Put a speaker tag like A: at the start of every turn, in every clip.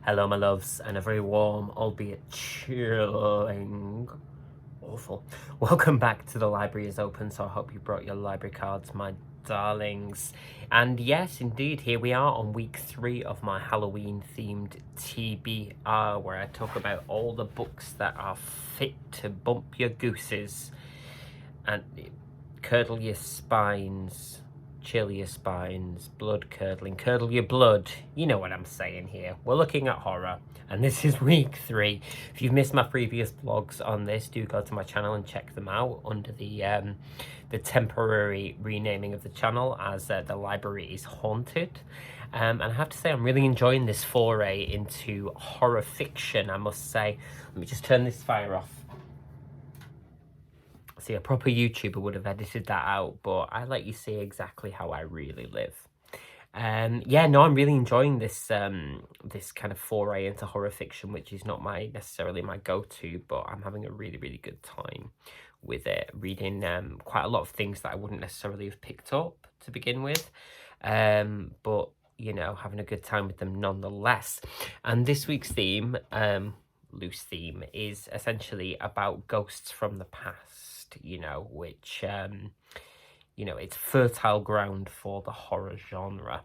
A: Hello, my loves, and a very warm, albeit chilling, awful. Welcome back to The Library is Open, so I hope you brought your library cards, my darlings. And yes, indeed, here we are on week 3 of my Halloween-themed TBR, where I talk about all the books that are fit to bump your gooses and curdle your spines. Chill your spines, blood curdling, curdle your blood. You know what I'm saying here. We're looking at horror, and this is week 3. If you've missed my previous vlogs on this, do go to my channel and check them out under the temporary renaming of the channel as The Library is Haunted. And I have to say, I'm really enjoying this foray into horror fiction, I must say. Let me just turn this fire off. See, a proper YouTuber would have edited that out, but I let you see exactly how I really live. Yeah, no, I'm really enjoying this this kind of foray into horror fiction, which is not necessarily my go-to, but I'm having a really, really good time with it, reading quite a lot of things that I wouldn't necessarily have picked up to begin with, but, you know, having a good time with them nonetheless. And this week's theme, loose theme, is essentially about ghosts from the past, you know, which, you know, it's fertile ground for the horror genre.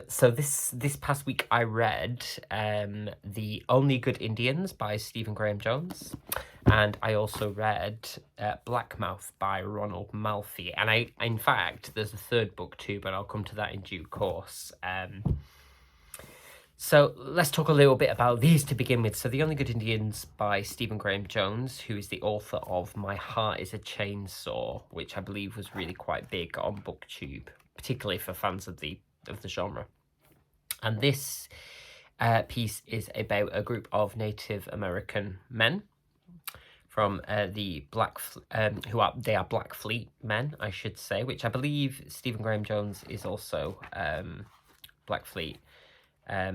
A: So this past week I read The Only Good Indians by Stephen Graham Jones, and I also read Black Mouth by Ronald Malfi, and in fact, there's a third book too, but I'll come to that in due course. So let's talk a little bit about these to begin with. So The Only Good Indians by Stephen Graham Jones, who is the author of My Heart is a Chainsaw, which I believe was really quite big on Booktube, particularly for fans of the genre. And this piece is about a group of Native American men from the they are Blackfeet men, I should say, which I believe Stephen Graham Jones is also Blackfeet. I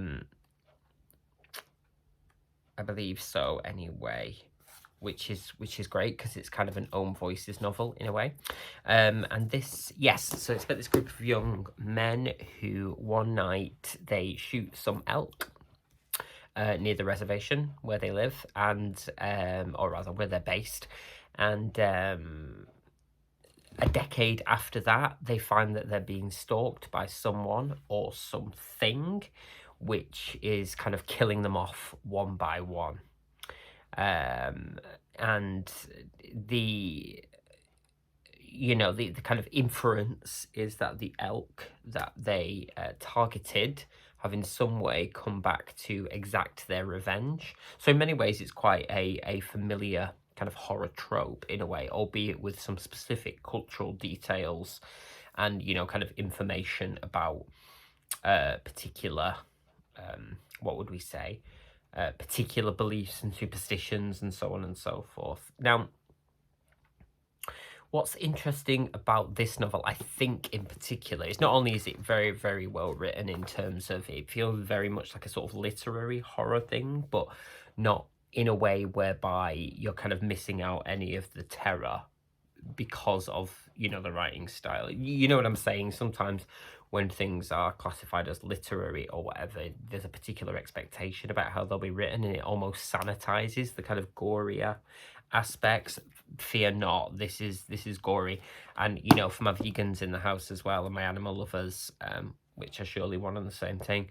A: believe so anyway, which is great because it's kind of an own voices novel in a way. And this, yes, so it's about this group of young men who one night they shoot some elk near the reservation where they live, and or rather where they're based, and a decade after that they find that they're being stalked by someone or something, which is kind of killing them off one by one. And the kind of inference is that the elk that they targeted have in some way come back to exact their revenge. So in many ways it's quite a familiar kind of horror trope in a way, albeit with some specific cultural details and, you know, kind of information about particular what would we say, particular beliefs and superstitions and so on and so forth. Now, what's interesting about this novel, I think in particular, is not only is it very, very well written in terms of it feels very much like a sort of literary horror thing, but not in a way whereby you're kind of missing out any of the terror because of, you know, the writing style. You know what I'm saying? Sometimes when things are classified as literary or whatever, there's a particular expectation about how they'll be written, and it almost sanitizes the kind of gorier aspects. Fear not, this is gory. And, you know, for my vegans in the house as well and my animal lovers, which are surely one and the same thing,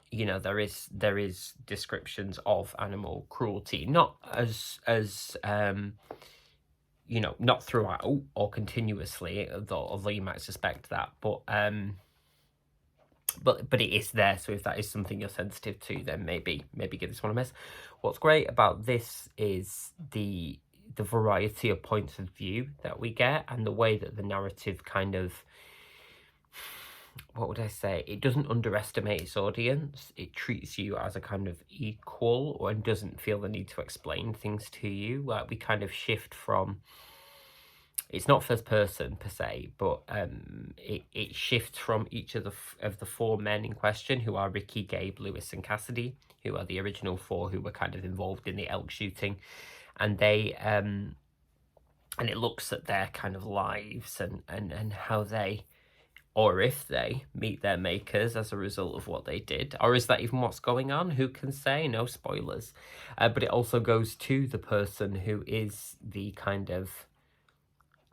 A: you know, there is descriptions of animal cruelty, not as you know, not throughout or continuously, although you might suspect that, but it is there. So if that is something you're sensitive to, then maybe give this one a miss. What's great about this is the variety of points of view that we get, and the way that the narrative kind of, what would I say, it doesn't underestimate its audience. It treats you as a kind of equal, and doesn't feel the need to explain things to you. Like, we kind of shift from, it's not first person per se, but it shifts from each of the 4 men in question, who are Ricky, Gabe, Lewis and Cassidy, who are the original 4 who were kind of involved in the elk shooting, and they and it looks at their kind of lives and how they or if they meet their makers as a result of what they did. Or is that even what's going on? Who can say? No spoilers. But it also goes to the person who is the kind of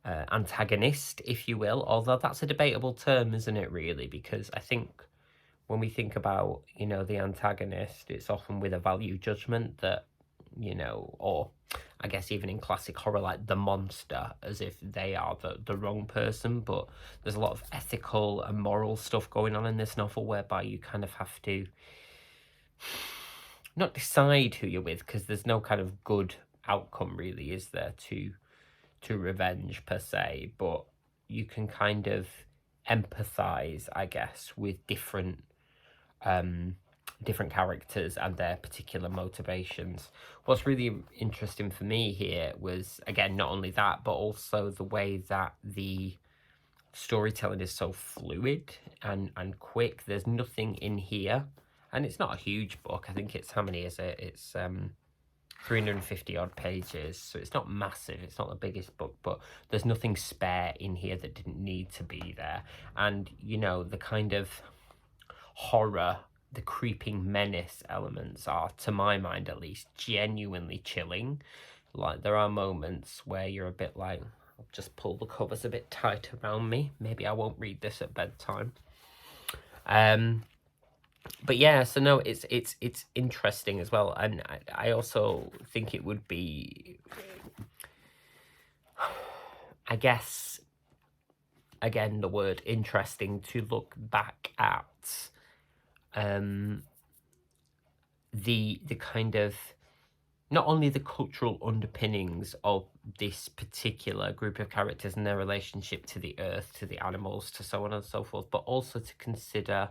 A: antagonist, if you will, although that's a debatable term, isn't it, really? Because I think when we think about, you know, the antagonist, it's often with a value judgment that, you know, or I guess even in classic horror, like the monster, as if they are the wrong person. But there's a lot of ethical and moral stuff going on in this novel whereby you kind of have to not decide who you're with, because there's no kind of good outcome really, is there, to revenge per se, but you can kind of empathize, I guess, with different characters and their particular motivations. What's really interesting for me here was, again, not only that, but also the way that the storytelling is so fluid and quick. There's nothing in here, and it's not a huge book. I think it's, how many is it? It's 350 odd pages, so it's not massive, it's not the biggest book, but there's nothing spare in here that didn't need to be there. And, you know, the kind of horror, the creeping menace elements are, to my mind at least, genuinely chilling. Like, there are moments where you're a bit like, I'll just pull the covers a bit tight around me, maybe I won't read this at bedtime. But yeah, so no, it's interesting as well, and I also think it would be, I guess, again, the word interesting, to look back at the kind of, not only the cultural underpinnings of this particular group of characters and their relationship to the earth, to the animals, to so on and so forth, but also to consider,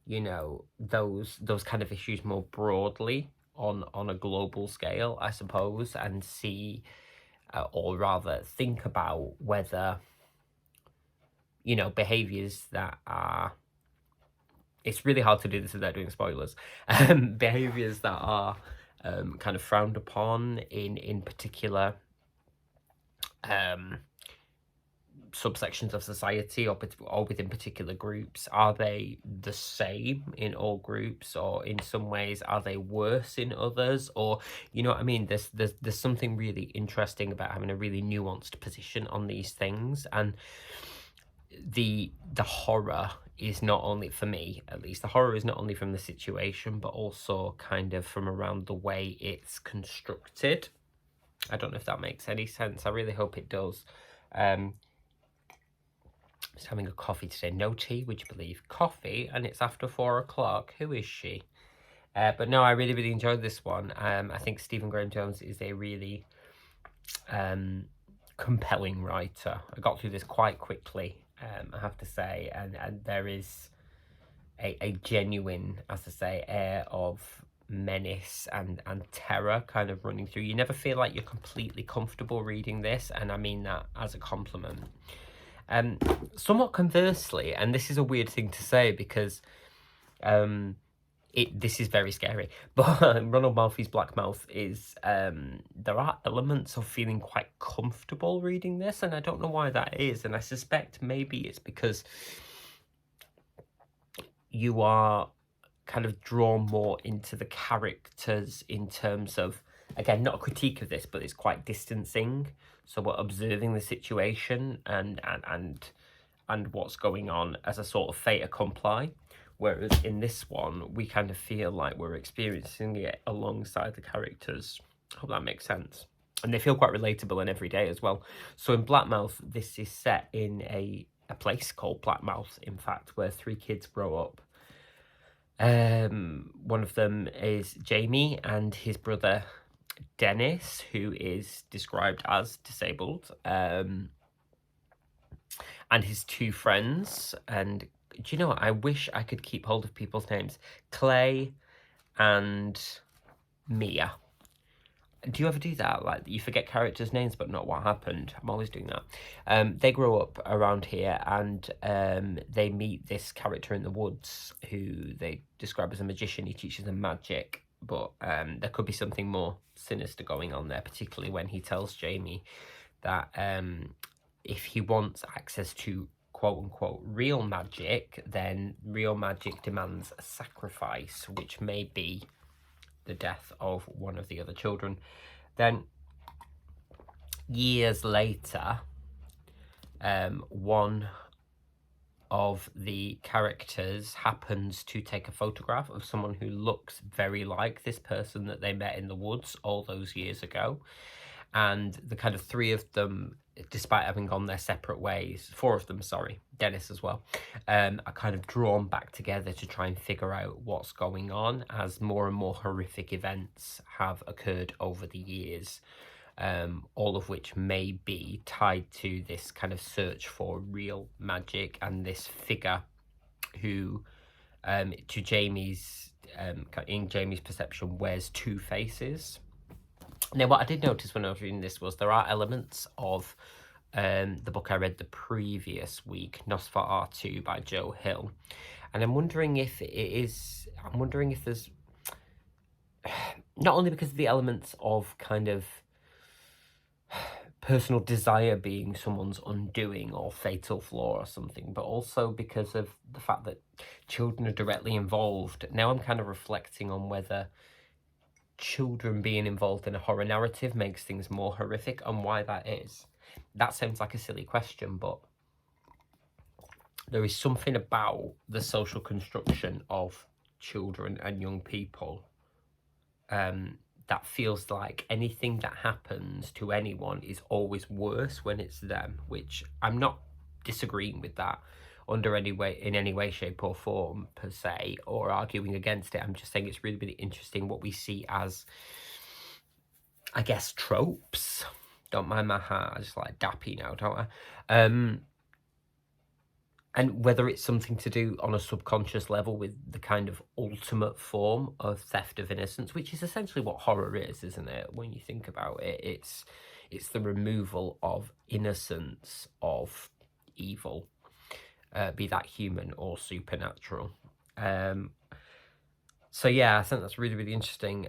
A: you know, those kind of issues more broadly on a global scale, I suppose, and see, or rather think about whether, you know, behaviours that are, it's really hard to do this without doing spoilers, behaviours that are kind of frowned upon in particular subsections of society, or within particular groups. Are they the same in all groups, or in some ways are they worse in others? Or, you know what I mean, there's something really interesting about having a really nuanced position on these things. And the horror is not only, for me at least, the horror is not only from the situation, but also kind of from around the way it's constructed. I don't know if that makes any sense. I really hope it does. Just having a coffee today. No tea, would you believe? Coffee, and it's after 4 o'clock. Who is she? But no, I really enjoyed this one. I think Stephen Graham Jones is a really compelling writer. I got through this quite quickly, I have to say, and there is a genuine, as I say, air of menace and terror kind of running through. You never feel like you're completely comfortable reading this, and I mean that as a compliment. Somewhat conversely, and this is a weird thing to say because this is very scary, but Ronald Malfi's Black Mouth is, there are elements of feeling quite comfortable reading this, and I don't know why that is, and I suspect maybe it's because you are kind of drawn more into the characters in terms of, again, not a critique of this, but it's quite distancing. So we're observing the situation and what's going on as a sort of fait accompli. Whereas in this one, we kind of feel like we're experiencing it alongside the characters. I hope that makes sense. And they feel quite relatable and everyday as well. So in Blackmouth, this is set in a place called Blackmouth, in fact, where 3 kids grow up. One of them is Jamie and his brother Dennis, who is described as disabled, and his 2 friends. And do you know what? I wish I could keep hold of people's names. Clay and Mia. Do you ever do that? Like, you forget characters' names but not what happened? I'm always doing that. They grow up around here, and they meet this character in the woods who they describe as a magician. He teaches them magic, but there could be something more sinister going on there, particularly when he tells Jamie that if he wants access to quote-unquote real magic, then real magic demands a sacrifice, which may be the death of one of the other children. Then years later, one of the characters happens to take a photograph of someone who looks very like this person that they met in the woods all those years ago. And the kind of three of them, despite having gone their separate ways, four of them, sorry, Dennis as well, are kind of drawn back together to try and figure out what's going on as more and more horrific events have occurred over the years, all of which may be tied to this kind of search for real magic and this figure who, to Jamie's, in Jamie's perception, wears two faces. Now, what I did notice when I was reading this was there are elements of the book I read the previous week, Nosferatu by Joe Hill. And I'm wondering if there's, not only because of the elements of kind of personal desire being someone's undoing or fatal flaw or something, but also because of the fact that children are directly involved. Now I'm kind of reflecting on whether children being involved in a horror narrative makes things more horrific and why that is. That sounds like a silly question, but there is something about the social construction of children and young people that feels like anything that happens to anyone is always worse when it's them, which I'm not disagreeing with that under any way, in any way, shape or form per se, or arguing against it. I'm just saying it's really, really interesting what we see as, I guess, tropes. Don't mind my hat, I just like DAPHNE now, don't I? And whether it's something to do on a subconscious level with the kind of ultimate form of theft of innocence, which is essentially what horror is, isn't it? When you think about it, it's the removal of innocence of evil, be that human or supernatural. So yeah, I think that's really, really interesting.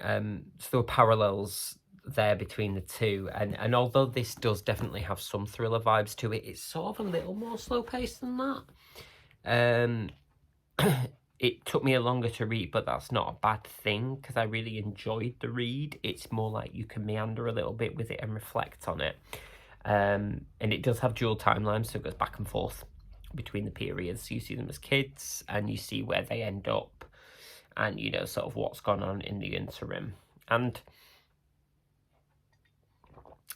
A: So there were parallels there between the two, and although this does definitely have some thriller vibes to it, it's sort of a little more slow paced than that. It took me a longer to read, but that's not a bad thing because I really enjoyed the read. It's more like you can meander a little bit with it and reflect on it, and it does have dual timelines, so it goes back and forth between the periods, so you see them as kids and you see where they end up and, you know, sort of what's gone on in the interim. And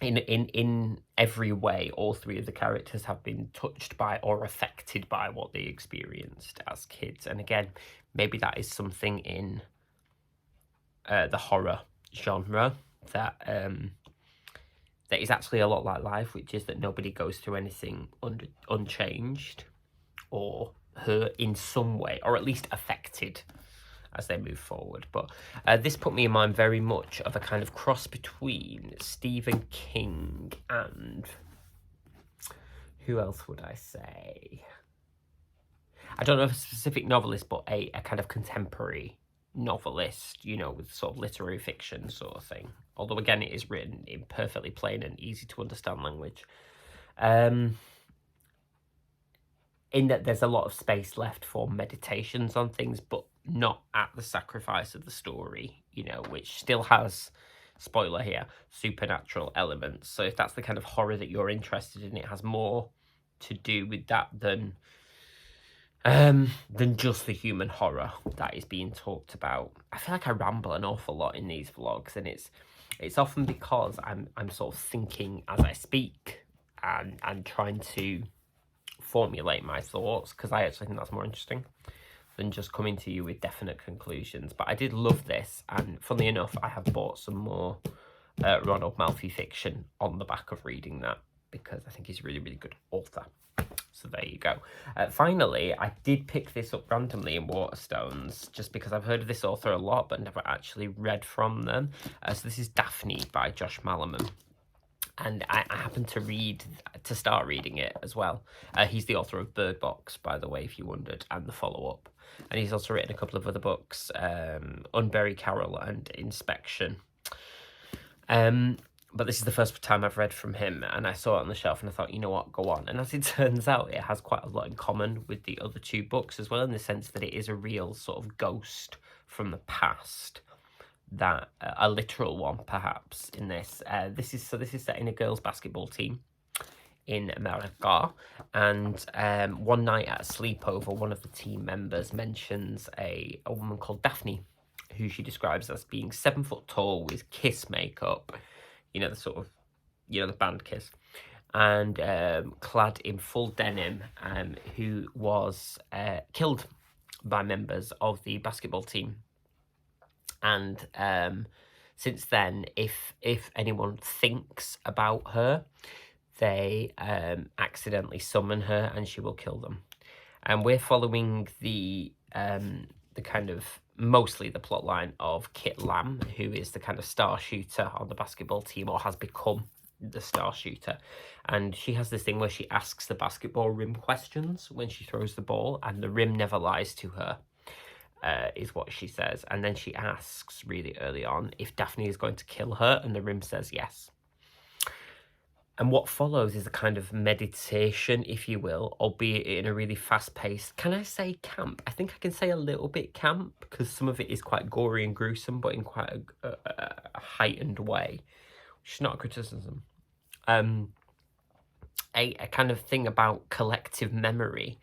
A: in every way, all three of the characters have been touched by or affected by what they experienced as kids. And again, maybe that is something in the horror genre that that is actually a lot like life, which is that nobody goes through anything unchanged or hurt in some way, or at least affected as they move forward. But this put me in mind very much of a kind of cross between Stephen King and who else would I say? I don't know if a specific novelist, but a kind of contemporary novelist, you know, with sort of literary fiction sort of thing. Although again, it is written in perfectly plain and easy to understand language. In that there's a lot of space left for meditations on things, but not at the sacrifice of the story, you know, which still has, spoiler here, supernatural elements. So if that's the kind of horror that you're interested in, it has more to do with that than just the human horror that is being talked about. I feel like I ramble an awful lot in these vlogs, and it's often because I'm sort of thinking as I speak and trying to formulate my thoughts, because I actually think that's more interesting than just coming to you with definite conclusions. But I did love this, and funnily enough, I have bought some more Ronald Malfi fiction on the back of reading that, because I think he's a really, really good author. So there you go. Finally, I did pick this up randomly in Waterstones, just because I've heard of this author a lot, but never actually read from them. So this is DAPHNE by Josh Malerman. And I happened to start reading it as well. He's the author of Bird Box, by the way, if you wondered, and the follow-up. And he's also written a couple of other books, Unbury Carol and Inspection. But this is the first time I've read from him, and I saw it on the shelf and I thought, you know what, go on. And as it turns out, it has quite a lot in common with the other two books as well, in the sense that it is a real sort of ghost from the past, that a literal one perhaps in this. This is set in a girls' basketball team in America, and one night at a sleepover, one of the team members mentions a woman called Daphne, who she describes as being 7 foot tall with Kiss makeup, you know, the sort of, you know, the band Kiss, and clad in full denim, who was killed by members of the basketball team. And since then, if anyone thinks about her, they accidentally summon her and she will kill them. And we're following the kind of, mostly the plot line of Kit Lamb, who is the kind of star shooter on the basketball team, or has become the star shooter. And she has this thing where she asks the basketball rim questions when she throws the ball, and the rim never lies to her, is what she says. And then she asks really early on if Daphne is going to kill her, and the rim says yes. And what follows is a kind of meditation, if you will, albeit in a really fast-paced, can I say camp? I think I can say a little bit camp, because some of it is quite gory and gruesome, but in quite a heightened way, which is not a criticism. A kind of thing about collective memory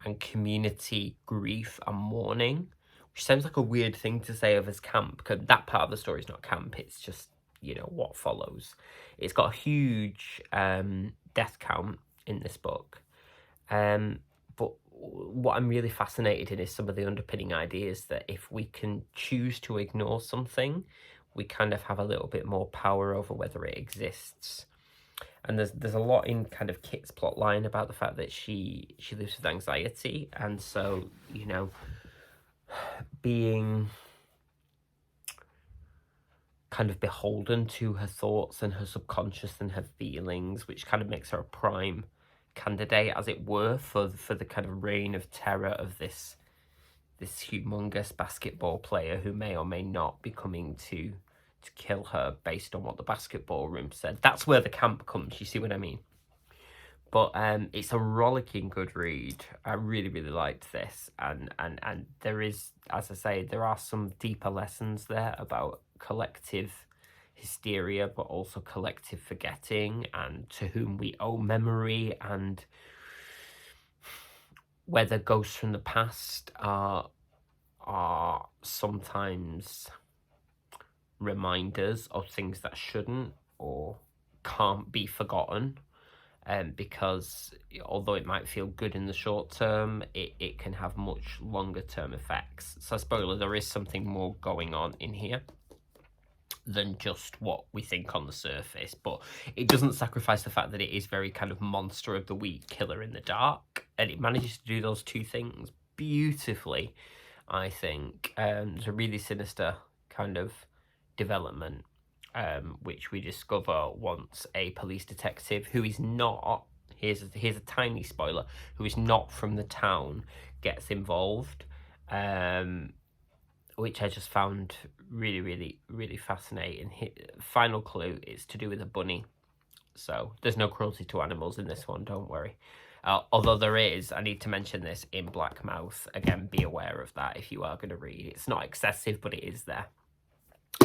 A: and community grief and mourning, which sounds like a weird thing to say of as camp, because that part of the story is not camp, it's just, you know, what follows. It's got a huge death count in this book, but what I'm really fascinated in is some of the underpinning ideas that if we can choose to ignore something, we kind of have a little bit more power over whether it exists. And there's a lot in kind of Kit's plot line about the fact that she lives with anxiety, and so, you know, being kind of beholden to her thoughts and her subconscious and her feelings, which kind of makes her a prime candidate, as it were, for the kind of reign of terror of this humongous basketball player who may or may not be coming to kill her based on what the basketball room said. That's where the camp comes, you see what I mean? But it's a rollicking good read. I really, really liked this. And there is, as I say, there are some deeper lessons there about collective hysteria, but also collective forgetting, and to whom we owe memory, and whether ghosts from the past are sometimes reminders of things that shouldn't or can't be forgotten. Because although it might feel good in the short term, it can have much longer term effects. So spoiler, there is something more going on in here than just what we think on the surface, but it doesn't sacrifice the fact that it is very kind of monster of the week, killer in the dark, and it manages to do those two things beautifully, I think. There's a really sinister kind of development, which we discover once a police detective who is not, here's a tiny spoiler, who is not from the town, gets involved, which I just found really, really, really fascinating. Final clue is to do with a bunny. So there's no cruelty to animals in this one, don't worry. Although there is, I need to mention this, in Blackmouth. Again, be aware of that if you are going to read. It's not excessive, but it is there.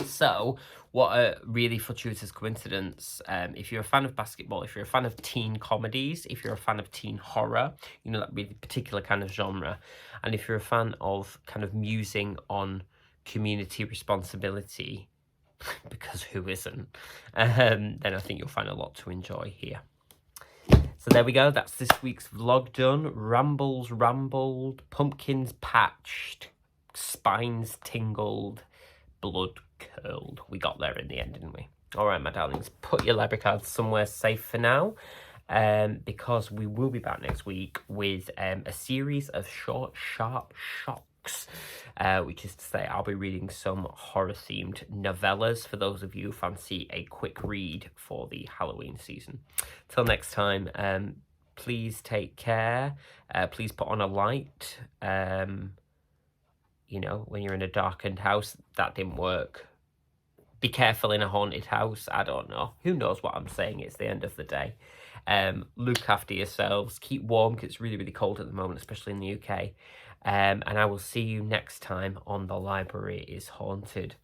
A: So, what a really fortuitous coincidence. If you're a fan of basketball, if you're a fan of teen comedies, if you're a fan of teen horror, you know, that really particular kind of genre, and if you're a fan of kind of musing on community responsibility, because who isn't, then I think you'll find a lot to enjoy here. So there we go, that's this week's vlog done. Rambles rambled, pumpkins patched, spines tingled, blood curled. We got there in the end, didn't we? All right, my darlings, put your library cards somewhere safe for now, because we will be back next week with a series of short, sharp shocks, which is to say I'll be reading some horror-themed novellas for those of you who fancy a quick read for the Halloween season. Till next time, please take care. Please put on a light. You know, when you're in a darkened house. That didn't work. be careful in a haunted house. I don't know. Who knows what I'm saying? It's the end of the day. Look after yourselves. Keep warm because it's really, really cold at the moment, especially in the UK. And I will see you next time on The Library is Haunted.